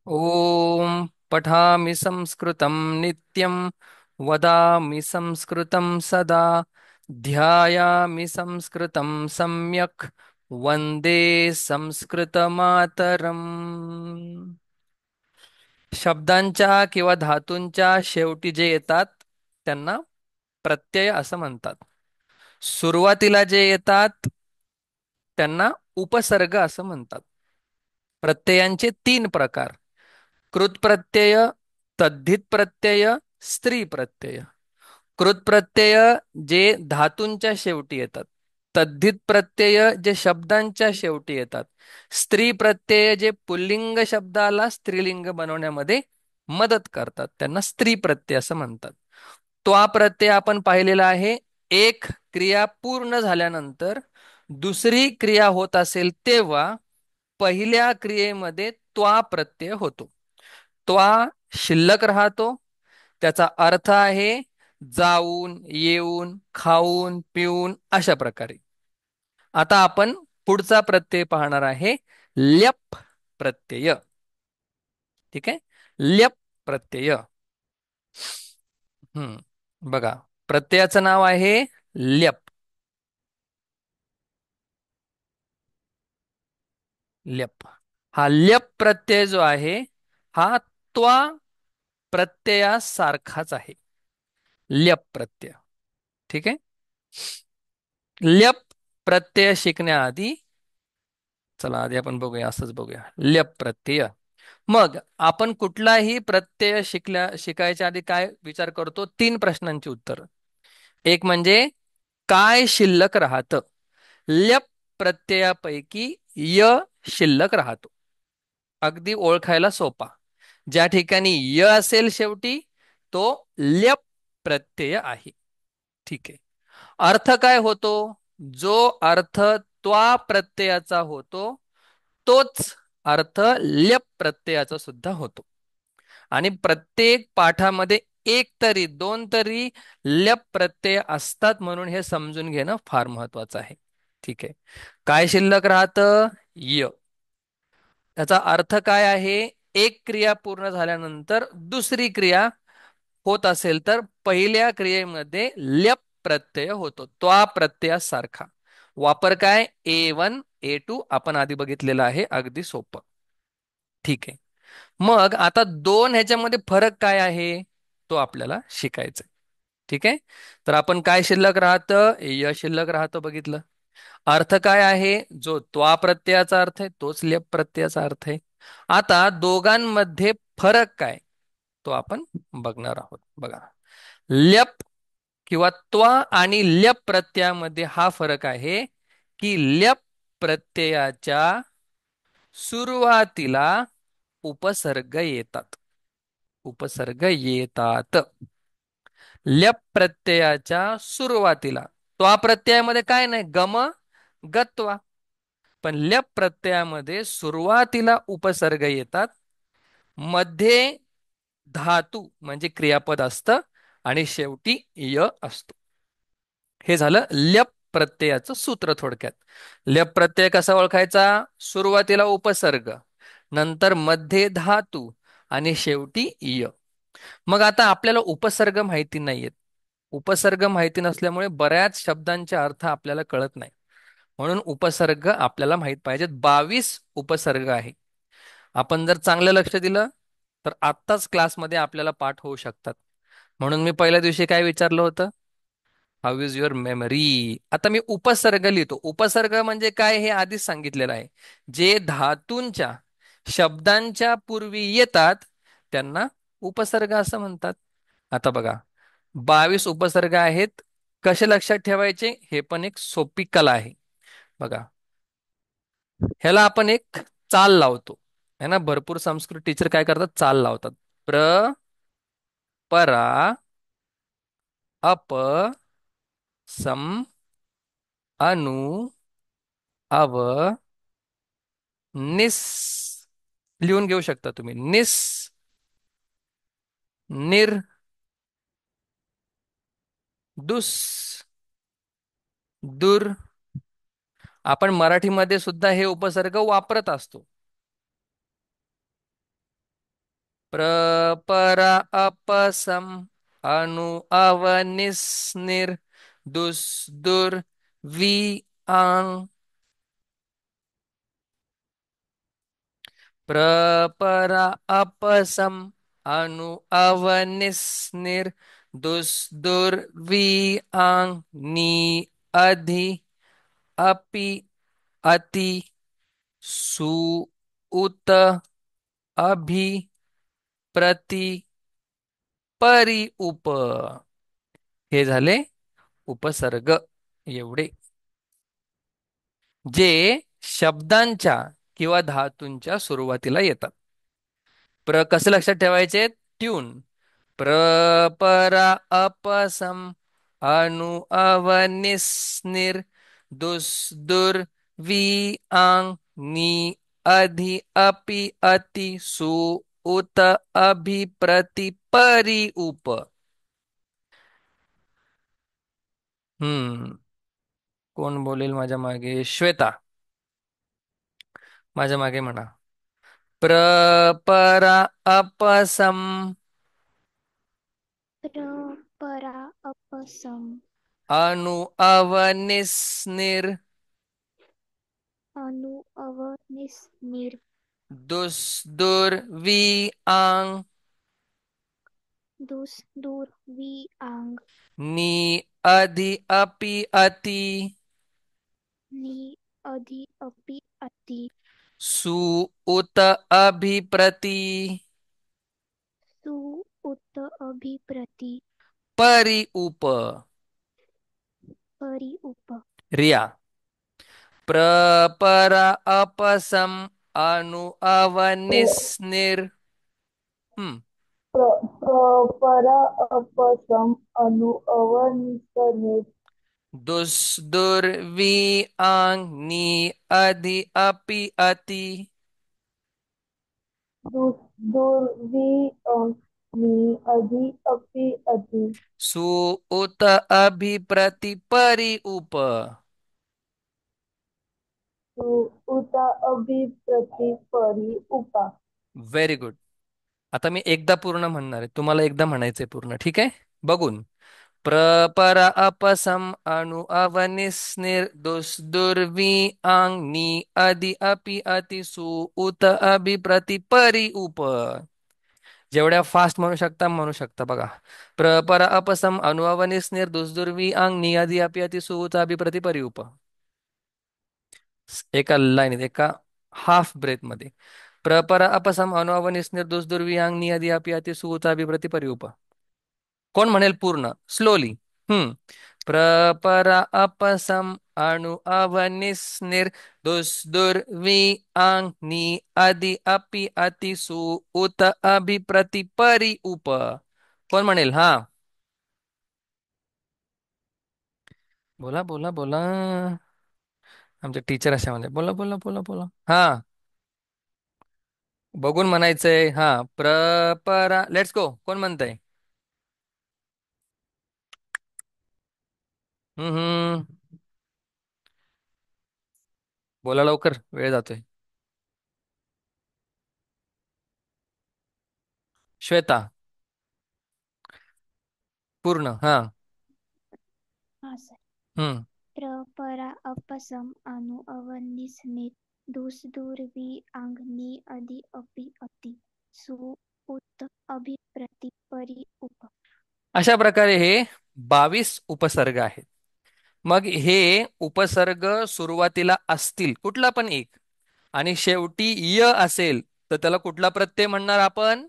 ॐ पठामि संस्कृतं नित्यं वदामि संस्कृतं सदा ध्यायामि संस्कृतं सम्यक् वन्दे संस्कृतमातरम्. शब्दांच्या किंवा धातूंच्या शेवटी जे येतात त्यांना प्रत्यय असं म्हणतात. सुरुवातीला जे येतात त्यांना उपसर्ग असं म्हणतात. प्रत्ययांचे तीन प्रकार: कृत प्रत्यय, तद्धित प्रत्यय, स्त्री प्रत्यय. कृत प्रत्यय जे धातूंच्या शेवटी येतात, तद्धित प्रत्यय जे शब्दांच्या शेवटी येतात, स्त्री प्रत्यय जे पुल्लिंग शब्दाला स्त्रीलिंग बनवण्यामध्ये मदत करतात, त्यांना स्त्री प्रत्यय असं म्हणतात. त्वा प्रत्यय आपण पाहिलेला आहे. एक क्रिया पूर्ण झाल्यानंतर दुसरी क्रिया होत असेल तेव्हा पहिल्या क्रियेमध्ये त्वा प्रत्यय होतो. त्वा शिल्लक राहतो. त्याचा अर्थ आहे जाऊन, येऊन, खाऊन, पिऊन अशा प्रकारे. आता आपण पुढचा प्रत्यय पाहणार आहे, ल्यप प्रत्यय. ठीक आहे, ल्यप प्रत्यय. बघा, प्रत्ययाचं नाव आहे ल्यप. ल्यप. हा ल्यप प्रत्यय जो आहे हा त्वा प्रत्ययासारखाच आहे. ल्यप प्रत्यय. ठीक आहे. ल्यप प्रत्यय शिकण्याआधी, चला आधी आपण बघूया, असंच बघूया ल्यप प्रत्यय. मग आपण कुठलाही प्रत्यय शिकायच्या आधी काय विचार करतो? तीन प्रश्नांची उत्तर. एक म्हणजे काय शिल्लक राहतं. ल्यप प्रत्ययापैकी य शिल्लक राहतो. अगदी ओळखायला सोपा. ज्या ठिकाणी य असेल शेवटी तो ल्यप प्रत्यय आहे. ठीक आहे. अर्थ काय होतो? जो अर्थ त्वा प्रत्ययाचा होतो तोच अर्थ ल्यप प्रत्ययाचा सुद्धा होतो. आणि प्रत्येक पाठामध्ये एक तरी दोन तरी ल्यप प्रत्यय असतात, म्हणून हे समजून घेणं फार महत्वाचं आहे. ठीक आहे. काय शिल्लक राहतं? य. त्याचा अर्थ काय आहे? एक क्रिया पूर्ण झाल्यानंतर दुसरी क्रिया होत असेल तर पहिल्या क्रियेमध्ये ल्यप प्रत्यय होतो, त्वा प्रत्ययासारखा. वापर काय? A1 A2 आपण आधी बघितलेलं आहे, अगदी सोपं. ठीक आहे. मग आता दोन ह्याच्यामध्ये फरक काय आहे तो आपल्याला शिकायचा आहे. ठीक आहे. तर आपण काय शिल्लक राहतं? य शिल्लक राहतं बघितलं. अर्थ काय आहे? जो त्वा प्रत्ययाचा अर्थ आहे तोच ल्यप प्रत्ययाचा अर्थ आहे. आता दोघांमध्ये फरक काय तो आपण बघणार आहोत. बघा, ल्यप किंवा त्वा आणि ल्यप प्रत्ययामध्ये हा फरक आहे की ल्यप प्रत्ययाच्या सुरुवातीला उपसर्ग येतात. उपसर्ग येतात ल्यप प्रत्ययाच्या सुरुवातीला. त्वा प्रत्ययामध्ये काय नाही, गम गत्वा. पण ल्यप प्रत्ययामध्ये सुरुवातीला उपसर्ग येतात, मध्ये धातू म्हणजे क्रियापद असतं आणि शेवटी य असतो. हे झालं ल्यप प्रत्ययाचं सूत्र थोडक्यात. ल्यप प्रत्यय कसा ओळखायचा? सुरुवातीला उपसर्ग, नंतर मध्ये धातू आणि शेवटी य. मग आता आपल्याला उपसर्ग माहिती नाहीयेत. उपसर्ग माहिती नसल्यामुळे बऱ्याच शब्दांचे अर्थ आपल्याला कळत नाही. म्हणून उपसर्ग आपल्याला माहित पाहिजेत. 22 उपसर्ग आहे. आपण जर चांगलं लक्ष दिलं तर आत्ताच क्लासमध्ये आपल्याला पाठ होऊ शकतात. म्हणून मी पहिल्या दिवशी काय विचारलं होतं? How is your memory? आता मी उपसर्ग लिहितो. उपसर्ग म्हणजे काय हे आधीच सांगितलेलं आहे. जे धातूंच्या शब्दांच्या पूर्वी येतात त्यांना उपसर्ग असं म्हणतात. आता बघा, 22 उपसर्ग आहेत. कसे लक्षात ठेवायचे हे पण एक सोपी कला आहे. बघा, ह्याला आपण एक चाल लावतो है ना. भरपूर संस्कृत टीचर काय करतात? चाल लावतात. प्र, परा, अप, सम, अनु, अव, निस. लिहून घेऊ शकता तुम्ही. निस, निर, दुस, दुर. आपण मराठीमध्ये सुद्धा हे उपसर्ग वापरत असतो. प्रपरा अपसम अनु अवनिस निर दुस दुर वी आंग प्रपरा अपसम अनु अवनिस निर दुस दुर वी आंग नी अधि अपि अति सु उत अभि प्रति परी उप. हे झाले उपसर्ग एवढे जे शब्दांच्या किंवा धातूंच्या सुरुवातीला येतात. कसे लक्षात ठेवायचे? ट्यून. प्र परा अपसम अनु अवनिस निर दुस दुर वी आंग नी अधि अपि अति सु उत अभि प्रति परी उप. हम्म. कोण बोलेल माझ्या मागे? श्वेता, माझ्या मागे म्हणा. प्रपरा अपसम प्रपरा अपसम अनु अवनिस्निर अनु अवनिस्निर दुर्वी आंग दुस दूर वी आंग नी अधि अपि अति नी अधि अपि अति सु उत अभि प्रति सु उत अभिप्रति परि उप. परि उप. रिया. प्रपरा अपसम अनु अवनिस्निर. हम्म. परा अपसम अनु अवनिसने दुर्वी आंग नी अधि अपि अति दुर्वी मी अधि अपि अति सु उत अभि प्रति परि उप. सु उत अभिप्रति परि उपा. Very good. आता मी एकदा पूर्ण म्हणणार आहे, तुम्हाला एकदा म्हणायचंय पूर्ण, ठीक आहे? बघून. प्रपरा अपसम अनु अवनिस्निर दुर्वी आंग नी अधि अपि अति सु उत अभि प्रति परि उप. जेवढ्या फास्ट म्हणू शकता बघा. प्रपरा अपसम अनु अवनिस्निर दुर्वी आंग नी अधि अपि अति सु उत अभि प्रति परि उप. एका लाईनीत, एका हाफ ब्रेथ मध्ये. प्रपरा अपसम अनुभवनिस निर्दोष दुर्विहांग नियदी अपि अति सुता विप्रति परिउप. कोण म्हणेल पूर्ण स्लोली? हम्म. प्रपरा अपसम अणु अवनिस निर्दोष दुर्विहांग नि आदि अपि अति सु उत अभिप्रति परि उप. कोण म्हणेल? हा, बोला बोला बोला. आमचे टीचर अशा म्हणले, बोला बोला बोला बोला. हा, बघून म्हणायचंय. हा, प्रपरा. Let's go. कोण म्हणतंय? हम्म. बोला लवकर, वेळ जातोय. श्वेता, पूर्ण. हा. हा सर. हम्म. प्रपरा अपसम अनु अवनिस्निर दुस दूर वी आंग नी अधि अपि अति सु उत अभिप्रति परि उप. अशा प्रकारे हे 22 उपसर्ग आहेत. मग हे उपसर्ग सुरुवातीला असतील कुठला पण एक, आणि शेवटी य असेल, तर त्याला कुठला प्रत्यय म्हणणार आपण?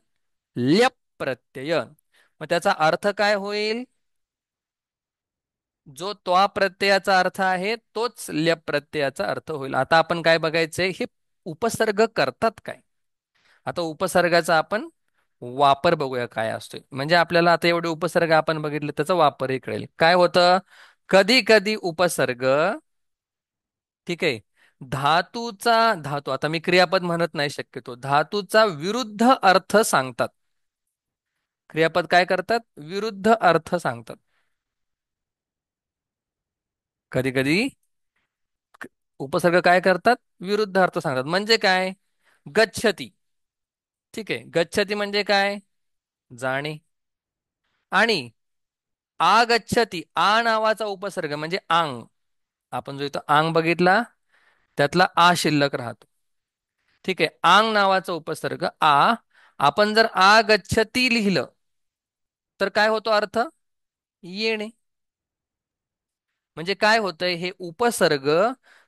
ल्यप प्रत्यय. मग त्याचा अर्थ काय होईल? जो त्वा प्रत्ययाचा अर्थ आहे तोच ल्यप प्रत्ययाचा अर्थ होईल. आता आपण काय बघायचंय? हे उपसर्ग करतात काय. आता उपसर्गाचा आपण वापर बघूया काय असतोय. म्हणजे आपल्याला आता एवढे उपसर्ग आपण बघितले, त्याचा वापरही कळेल. काय होतं? कधी कधी उपसर्ग, ठीक आहे, धातू, आता मी क्रियापद म्हणत नाही शक्यतो, धातूचा विरुद्ध अर्थ सांगतात. क्रियापद काय करतात? विरुद्ध अर्थ सांगतात. कधी कधी उपसर्ग काय करतात? विरुद्ध अर्थ सांगतात. म्हणजे काय? गच्छती. ठीक आहे. गच्छती म्हणजे काय? जाणे. आणि आगच्छती, आ नावाचा उपसर्ग म्हणजे आंग. आपण जो इथं आंग बघितला त्यातला आ शिल्लक राहतो. ठीक आहे. आंग नावाचा उपसर्ग आ, आपण जर आगच्छती लिहिलं तर काय होतो अर्थ? येणे. म्हणजे काय होतंय, हे उपसर्ग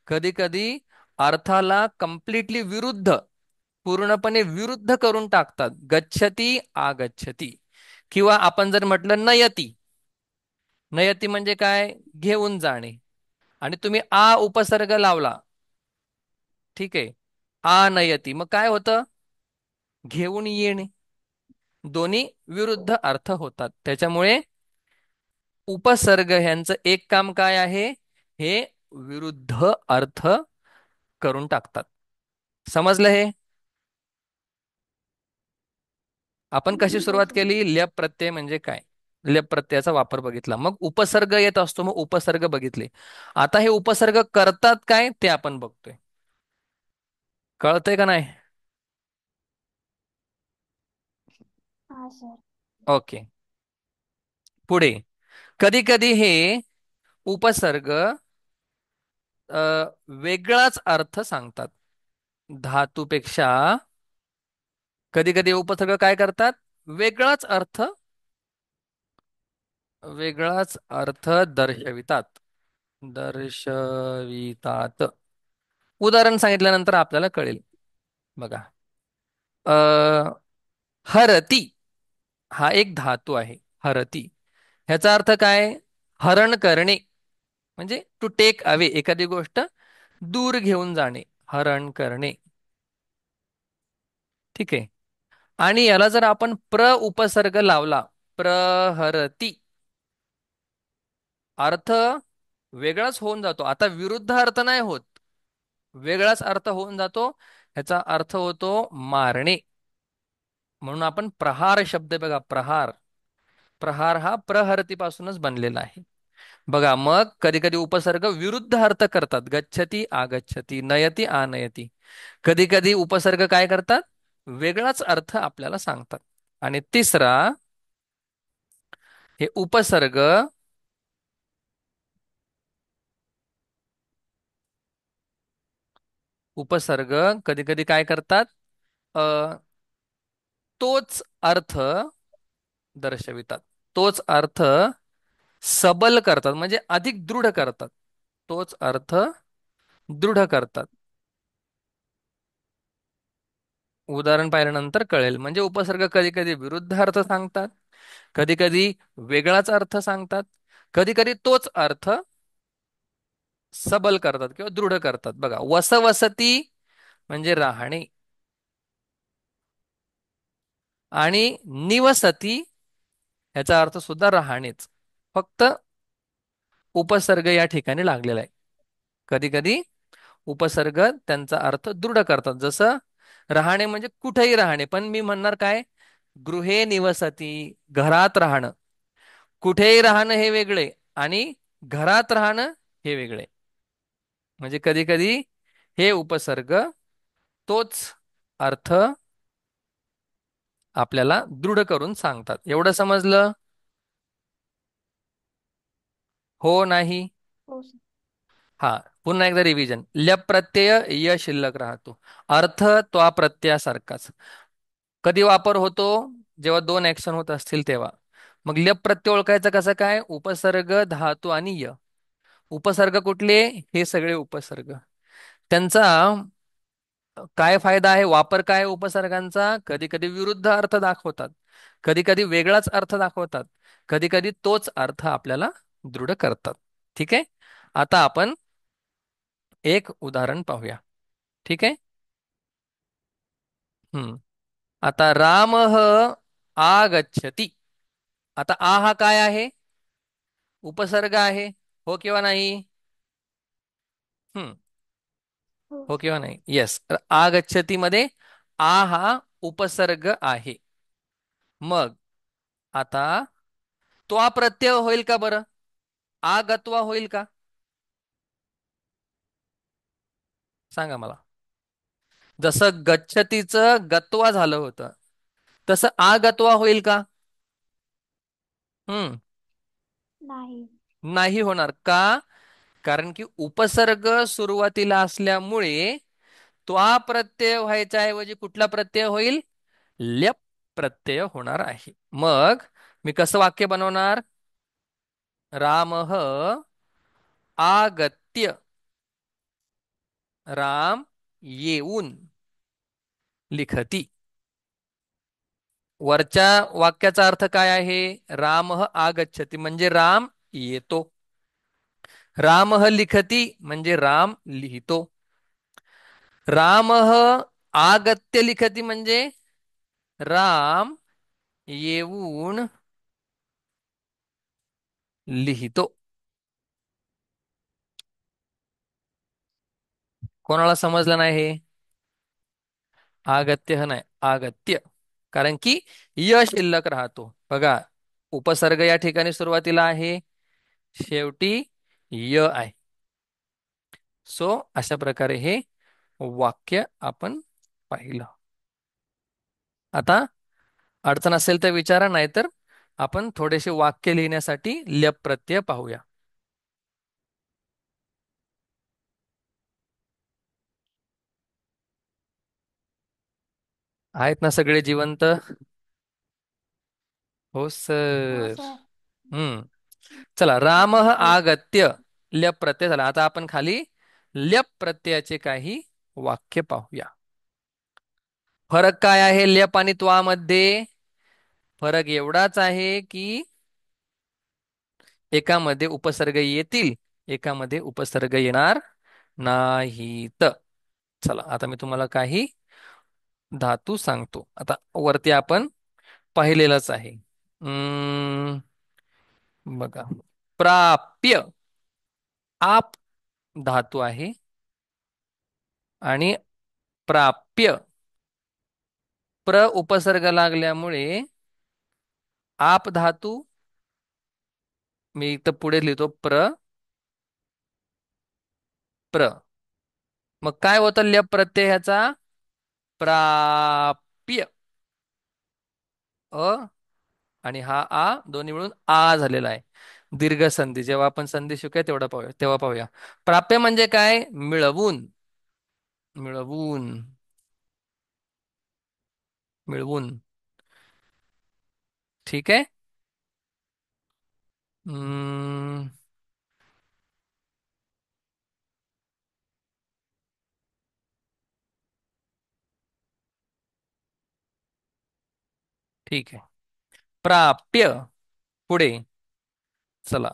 कधी कधी अर्थाला कम्प्लिटली विरुद्ध, पूर्णपणे विरुद्ध करून टाकतात. गच्छती आगच्छती. किंवा आपण जर म्हटलं नयती, नयती म्हणजे काय? घेऊन जाणे. आणि तुम्ही आ उपसर्ग लावला, ठीक आहे, आ नयती, मग काय होतं? घेऊन येणे. दोन्ही विरुद्ध अर्थ होतात. त्याच्यामुळे उपसर्ग ह्यांचं एक काम काय आहे? हे विरुद्ध अर्थ करून टाकतात. समजलं हे? आपण कशी हो सुरुवात सर. केली? ल्यप प्रत्यय म्हणजे काय, ल्यप प्रत्ययाचा वापर बघितला, मग उपसर्ग येत असतो, मग उपसर्ग बघितले. आता हे उपसर्ग करतात काय ते आपण बघतोय. कळतंय का नाही? हा सर. ओके. पुढे कधी कधी हे उपसर्ग वेगळाच अर्थ सांगतात. धातूपेक्षा कधी कधी उपसर्ग काय करतात? वेगळाच अर्थ, वेगळाच अर्थ दर्शवितात. दर्शवितात. उदाहरण सांगितल्यानंतर आपल्याला कळेल. बघा, अ हरती हा एक धातू आहे. हरती ह्याचा अर्थ काय? हरण करणे, म्हणजे टू टेक अवे, एखादी गोष्ट दूर घेऊन जाणे, हरण करणे. ठीक आहे. आणि याला जर आपण प्र उपसर्ग लावला, प्रहरती, अर्थ वेगळाच होऊन जातो. आता विरुद्ध अर्थ नाही होत, वेगळाच अर्थ होऊन जातो. ह्याचा अर्थ होतो मारणे. म्हणून आपण प्रहार शब्द बघा, प्रहार, प्रहार हा प्रहरतीपासूनच बनलेला आहे. बघा, मग कधी कधी उपसर्ग विरुद्ध अर्थ करतात. गच्छती आगच्छती, नयती आनयती. कधी कधी उपसर्ग काय करतात? वेगळाच अर्थ आपल्याला सांगतात. आणि तिसरा, हे उपसर्ग उपसर्ग कधी कधी काय करतात? अ तोच अर्थ दर्शवितात, तोच अर्थ सबल करतात, म्हणजे अधिक दृढ करतात. तोच अर्थ दृढ करतात. उदाहरण पाहिल्यानंतर कळेल. म्हणजे उपसर्ग कधी कधी विरुद्ध अर्थ सांगतात, कधी कधी वेगळाच अर्थ सांगतात, कधी कधी तोच अर्थ सबल करतात किंवा दृढ करतात. बघा, वसवसती म्हणजे राहणे, आणि निवसती याचा अर्थ सुद्धा राहणेच. फक्त उपसर्ग या ठिकाणी लागलेला आहे. कधी कधी उपसर्ग त्यांचा अर्थ दृढ करतात. जसं राहणे म्हणजे कुठेही राहणे, पण मी म्हणणार काय? गृहे निवसती, घरात राहणं. कुठेही राहणं हे वेगळे, आणि घरात राहणं हे वेगळे. म्हणजे कधी कधी हे उपसर्ग तोच अर्थ आपल्याला दृढ करून सांगतात. एवढं समजलं? हो नाही? हो सर. हा, पुन्हा एकदा रिव्हिजन. ल्यप प्रत्यय य शिल्लक राहतो, अर्थ त्वा प्रत्ययासारखाच. कधी वापर होतो? जेव्हा दोन ऍक्शन होत असतील तेव्हा. मग ल्यप प्रत्यय ओळखायचं कसं काय? उपसर्ग, धातू आणि य. उपसर्ग कुठले? हे सगळे उपसर्ग. त्यांचा काय फायदा आहे, वापर काय आहे उपसर्गांचा? कधी कधी विरुद्ध अर्थ दाखवतात, कधी कधी वेगळाच अर्थ दाखवतात, कधी कधी तोच अर्थ आपल्याला दृढ करतात. ठीक आहे. आता आपण एक उदाहरण पाहूया. ठीक आहे. हम्म. आता रामः आगच्छति. आता आ हा काय आहे? उपसर्ग आहे. हो किंवा नाही? हम्म. हो हो सर. किंवा नाही? येस. आगच्छति मध्ये आ हा उपसर्ग आहे. मग आता त्वा प्रत्यय होईल का बरं? आगत्वा होईल का? सांगा मला. जसं गच्छतीचं गत्वा झालं होतं, तसं आगत्वा होईल का? हम्म. नाही. नाही होणार का? कारण की उपसर्ग सुरुवातीला असल्यामुळे तो आ प्रत्यय व्हायच्या ऐवजी कुठला प्रत्यय होईल? ल्यप प्रत्यय होणार आहे. मग मी कसं वाक्य बनवणार? रामः आगत्य, राम येऊन लिखती. वरच्या वाक्याचा अर्थ काय आहे? रामः आगच्छति म्हणजे राम येतो. रामः लिखती म्हणजे राम लिहितो. रामः आगत्य लिखती म्हणजे राम येऊन लिहितो. कोणाला समजलं नाही हे? आगत्य नाही, आगत्य. कारण की य शिल्लक राहतो. बघा, उपसर्ग या ठिकाणी सुरुवातीला आहे, शेवटी य आहे. सो अशा प्रकारे हे वाक्य आपण पाहिलं. आता अडचण असेल तर विचारा, नाहीतर आपण थोडेसे वाक्य लिहिण्यासाठी ल्यप प्रत्यय पाहूया. आहेत ना सगळे जिवंत? हो हो सर. सर. हम्म. चला, राम आगत्य ल्यप प्रत्यय झाला. आता आपण खाली ल्यप प्रत्ययाचे काही वाक्य पाहूया. फरक काय आहे ल्यप आणि त्वामध्ये? फरक एवढाच आहे की एकामध्ये उपसर्ग येतील, एकामध्ये उपसर्ग येणार नाहीत. चला, आता मी तुम्हाला काही धातू सांगतो. आता वरती आपण पाहिलेलंच आहे. बघा, प्राप्य आप धातू आहे आणि प्राप्य प्र उपसर्ग लागल्यामुळे आप धातू मी इथं पुढे लिहितो प्र प्र. मग काय होतं ल्यप प्रत्यय ह्याचा? प्राप्य अ आणि हा आ दोन्ही मिळून आ झालेला आहे. दीर्घ संधी. जेव्हा आपण संधी शिकूया तेव्हा पाहूया. प्राप्य म्हणजे काय? मिळवून, मिळवून, मिळवून. ठीक आहे. हम्म, ठीक आहे. प्राप्य पुढे. चला,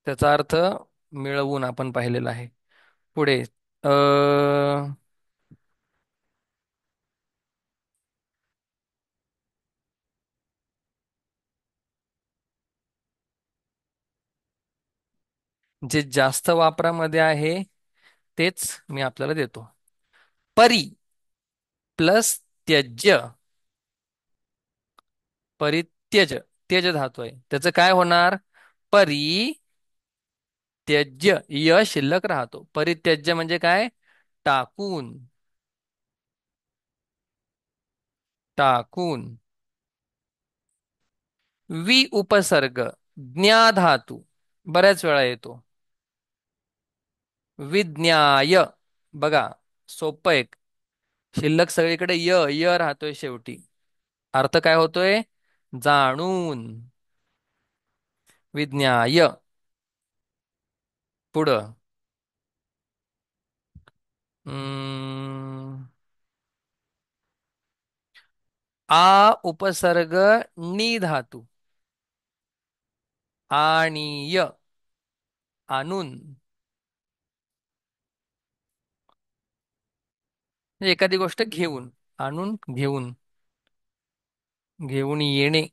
त्याचा अर्थ मिळवून आपण पाहिलेला आहे. पुढे अ जे जास्त वापरामध्ये आहे तेच मी आपल्याला देतो. परी प्लस त्यज्य. परित्यज, त्यज धातू आहे, त्याचं काय होणार? परी त्यज्य, य शिल्लक राहतो. परित्यज्य म्हणजे काय? टाकून, टाकून. वि उपसर्ग ज्ञा धातू बऱ्याच वेळा येतो. विज्ञाय. बघा, सोपं एक. शिल्लक सगळीकडे य य राहतोय शेवटी. अर्थ काय होतोय? जाणून. विज्ञाय. पुढं अं, आ उपसर्ग नी धातू आणीय, आणून. म्हणजे एखादी गोष्ट घेऊन, आणून घेऊन, घेऊन येणे,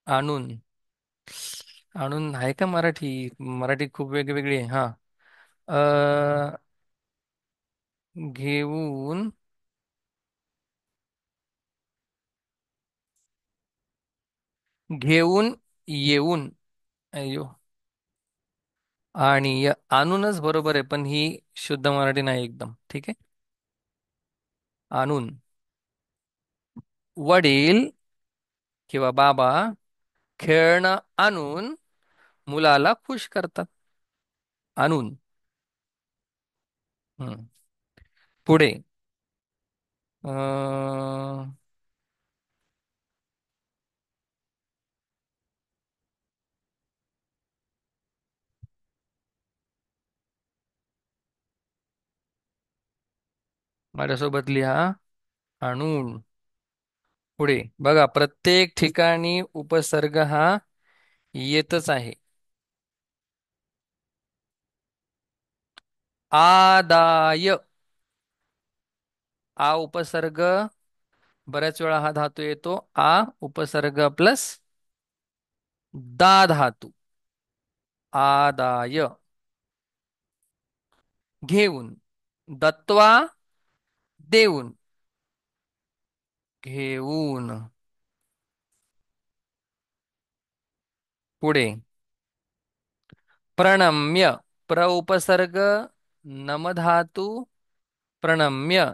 आणून. आणून आहे का मराठी? मराठी खूप वेगवेगळी आहे. हा, घेऊन, घेऊन येऊन. अयो, आणि आणूनच बरोबर आहे, पण ही शुद्ध मराठी नाही एकदम. ठीक आहे. आणून. वडील किंवा बाबा खेळणं आणून मुलाला खुश करतात. आणून. हम्म. पुढे अं, माझ्यासोबत लिहा. आणून. पुढे बघा, प्रत्येक ठिकाणी उपसर्ग हा येतच आहे. आदाय. आ उपसर्ग, बऱ्याच वेळा हा धातू येतो आ उपसर्ग प्लस दा धातू. आदाय. घेऊन. दत्वा. देऊन. घेऊन. पुढे प्रणम्य. प्र उपसर्ग नम धातू प्रणम्य.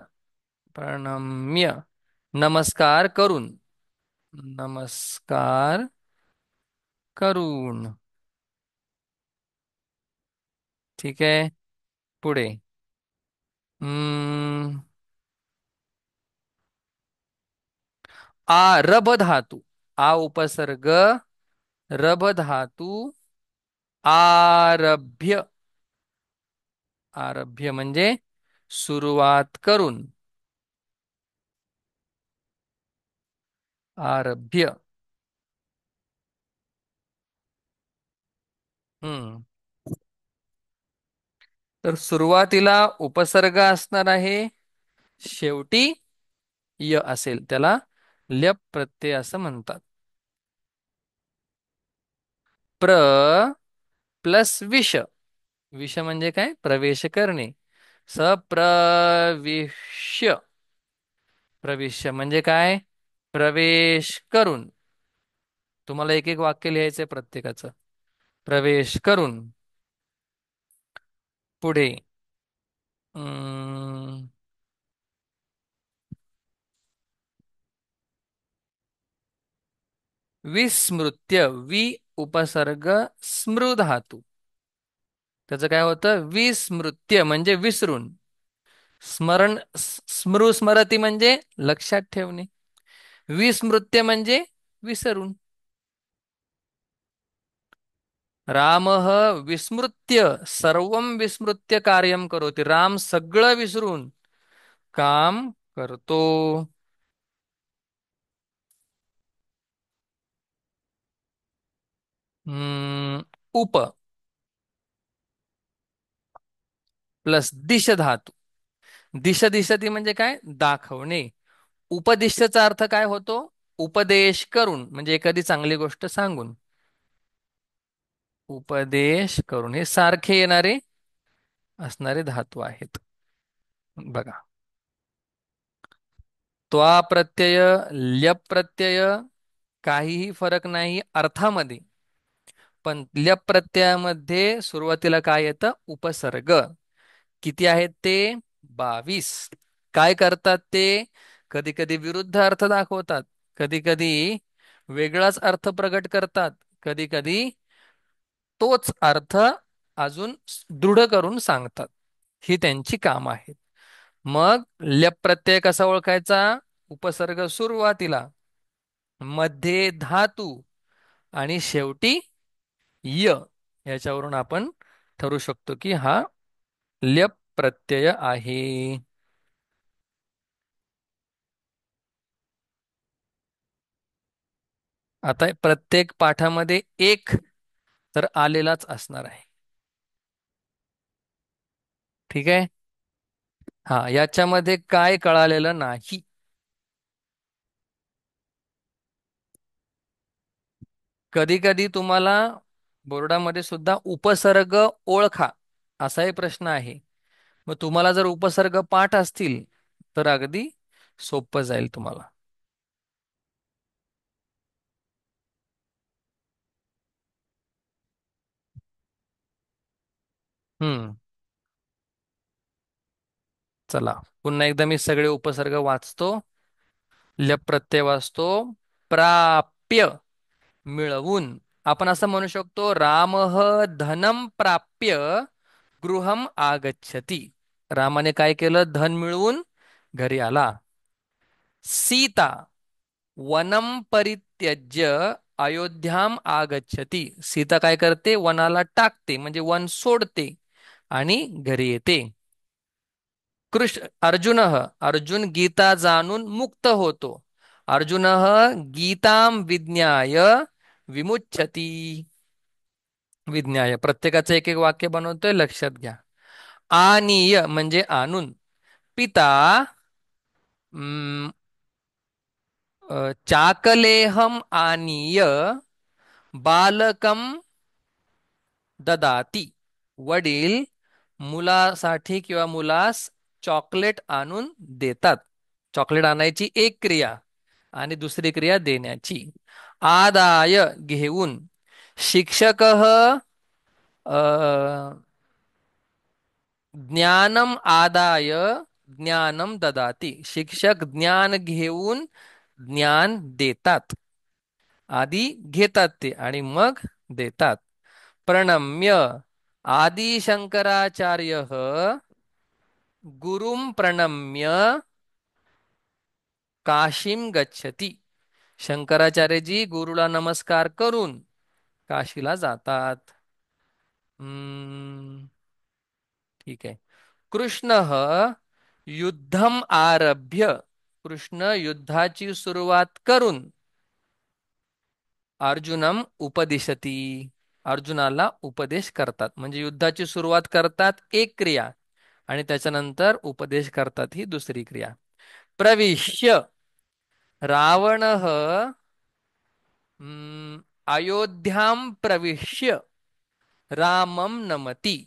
प्रणम्य. नमस्कार करून. नमस्कार करून. ठीक आहे. पुढे हम्म रभ धातू. आ उपसर्ग रभ धातू आरभ्य. आरभ्य म्हणजे सुरुवात करून. आरभ्य. हम्म तर सुरुवातीला उपसर्ग असणार आहे, शेवटी य असेल, त्याला ल्यप प्रत्यय असं म्हणतात. प्र प्लस विष. विष म्हणजे काय? प्रवेश करणे. सप्रविश्य. प्रविश्य म्हणजे काय? प्रवेश करून. तुम्हाला एक एक वाक्य लिहायचंय प्रत्येकाचं. प्रवेश करून. पुढे अं, विस्मृत्य. वि उपसर्ग स्मृ धातू. त्याचं काय होतं? विस्मृत्य म्हणजे विसरून. स्मरण स्मृ स्मरती म्हणजे लक्षात ठेवणे. विस्मृत्य म्हणजे विसरून. रामः विस्मृत्य सर्वं विस्मृत्य कार्यं करोति. राम सगळं विसरून काम करतो. उप प्लस दिश धातू. दिश दिशती म्हणजे काय? दाखवणे. उपदिष्टचा अर्थ काय होतो? उपदेश करून म्हणजे एखादी चांगली गोष्ट सांगून. उपदेश करून हे सारखे येणारे असणारे धातू आहेत. बघा, त्वा प्रत्यय, ल्यप प्रत्यय, काहीही फरक नाही अर्थामध्ये. पण ल्यप प्रत्ययामध्ये सुरुवातीला काय येतं? उपसर्ग. किती आहेत ते? 22. काय करतात ते? कधी कधी विरुद्ध अर्थ दाखवतात, कधी कधी वेगळाच अर्थ प्रकट करतात, कधी कधी तोच अर्थ अजून दृढ करून सांगतात. ही त्यांची काम आहेत. मग ल्यप प्रत्यय कसा ओळखायचा? उपसर्ग सुरुवातीला, मध्ये धातू आणि शेवटी य. याच्यावरून आपण ठरू शकतो की हा ल्यप प्रत्यय आहे. आता प्रत्येक पाठामध्ये एक तर आलेलाच असणार आहे. ठीक आहे. हा, याच्यामध्ये काय कळालेलं नाही? कधी कधी तुम्हाला बोर्डामध्ये सुद्धा उपसर्ग ओळखा असाही प्रश्न आहे. मग तुम्हाला जर उपसर्ग पाठ असतील तर अगदी सोपं जाईल तुम्हाला. हम्म चला, पुन्हा एकदा मी सगळे उपसर्ग वाचतो. ल्यप प्रत्यय वाचतो. प्राप्त. प्राप्य मिळवून. आपण असं म्हणू शकतो, रामः धनम प्राप्य गृहम आगच्छति. रामाने काय केलं? धन मिळवून घरी आला. सीता वनम परित्यज्य अयोध्याम आगच्छति. सीता काय करते? वनाला टाकते, म्हणजे वन सोडते आणि घरी येते. अर्जुन, अर्जुन गीता जाणून मुक्त होतो. अर्जुन गीताम विज्ञाय विमुच्यती. विज्ञाय प्रत्येकाचं एक एक वाक्य बनवतोय, लक्षात घ्या. आनीय म्हणजे आणून. पिता चाकलेहम आनीय बालकम ददाती. वडील मुलासाठी किंवा मुलास चॉकलेट आणून देतात. चॉकलेट आणायची एक क्रिया आणि दुसरी क्रिया देण्याची. आदाय घेऊन. शिक्षक ज्ञानम आदाय ज्ञानम ददाती. शिक्षक ज्ञान घेऊन ज्ञान देतात. आधी घेतात ते आणि मग देतात. प्रणम्य आदि शंकराचार्य गुरुं प्रणम्य काशीम गच्छति. शंकराचार्यजी गुरुला नमस्कार करून काशीला जातात. ठीक आहे. कृष्ण युद्धम आरभ्य. कृष्ण युद्धाची सुरुवात करून अर्जुनम उपदिशती. अर्जुनाला उपदेश करतात. म्हणजे युद्धाची सुरुवात करतात एक क्रिया आणि त्याच्यानंतर उपदेश करतात ही दुसरी क्रिया. प्रविश्य रावण अयोध्याम प्रविश्य रामम नमती.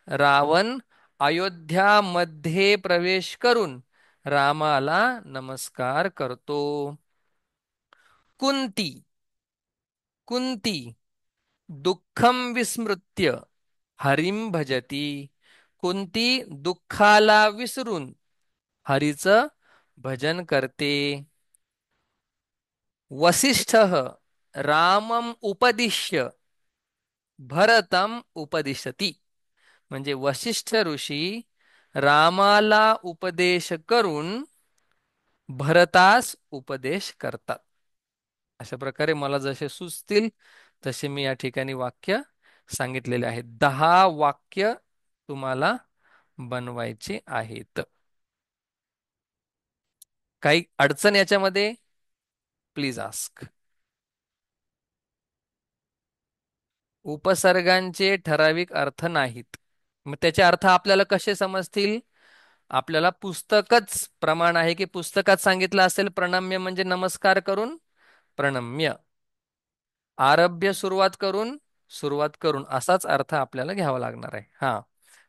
रावण अयोध्यामध्ये प्रवेश करून रामाला नमस्कार करतो. कुंती कुंती दुःखम विस्मृत्य हरिम भजती. कुंती दुःखाला विसरून हरीचं भजन करते. वसिष्ठ रामम उपदिश्य भरतम उपदिशती. म्हणजे वसिष्ठ ऋषी रामाला उपदेश करून भरतास उपदेश करतात. अशा प्रकारे मला जसे सुचतील तसे मी या ठिकाणी वाक्य सांगितलेले आहेत. 10 वाक्य तुम्हाला बनवायचे आहेत. काही अडचण याच्यामध्ये? Please ask. उपसर्गांचे ठराविक अर्थ नाहीत. मग त्याचे अर्थ आपल्याला कसे समजतील? आपल्याला पुस्तकच प्रमाण आहे की पुस्तकात सांगितलं असेल प्रणम्य म्हणजे नमस्कार करून प्रणम्य, आरभ्य सुरुवात करून असाच अर्थ आपल्याला घ्यावा लागणार आहे. हा,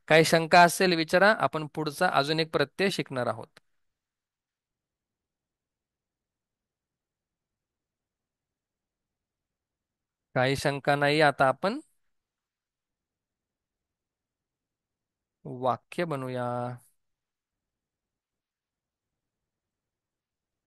काही शंका असेल विचारा. आपण पुढचा अजून एक प्रत्यय शिकणार आहोत. काही शंका नाही. आता आपण वाक्य बनवूया.